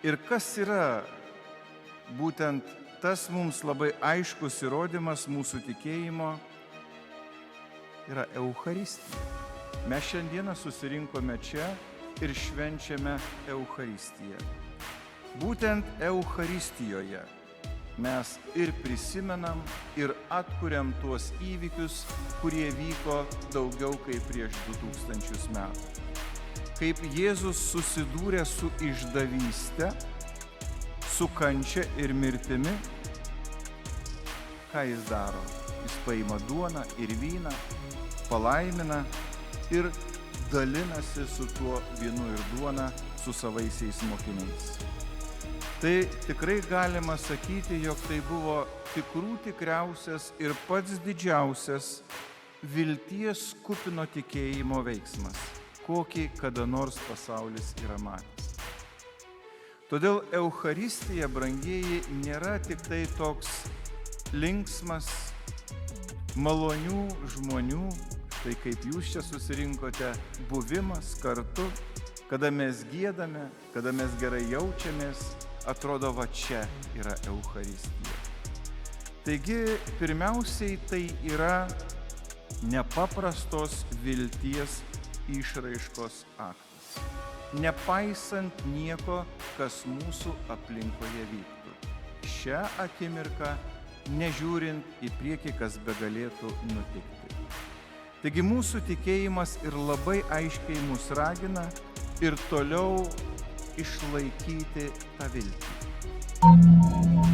Ir kas yra būtent tas mums labai aiškus įrodymas mūsų tikėjimo, yra Eucharistija. Mes šiandieną susirinkome čia ir švenčiame Eucharistiją. Būtent Eucharistijoje mes ir prisimenam, ir atkuriam tuos įvykius, kurie vyko daugiau kaip prieš 2000 metų. Kaip Jėzus susidūrė su išdavyste, su kančia ir mirtimi, ką jis daro? Jis paima duoną ir vyną, palaimina ir dalinasi su tuo vynu ir duona su savaisiais mokiniais. Tai tikrai galima sakyti, jog tai buvo tikriausias ir pats didžiausias vilties kupino tikėjimo veiksmas, kokį kada nors pasaulis yra matęs. Todėl Eucharistija, brangieji, nėra tik tai toks linksmas, malonių žmonių, tai kaip jūs čia susirinkote, buvimas kartu, kada mes giedame, kada mes gerai jaučiamės, atrodo, va čia yra Eucharistija. Taigi, pirmiausiai tai yra nepaprastos vilties išraiškos aktas, nepaisant nieko, kas mūsų aplinkoje vyktų. Šią akimirką, nežiūrint į priekį, kas begalėtų nutikti. Taigi mūsų tikėjimas ir labai aiškiai mus ragina ir toliau išlaikyti tą viltį.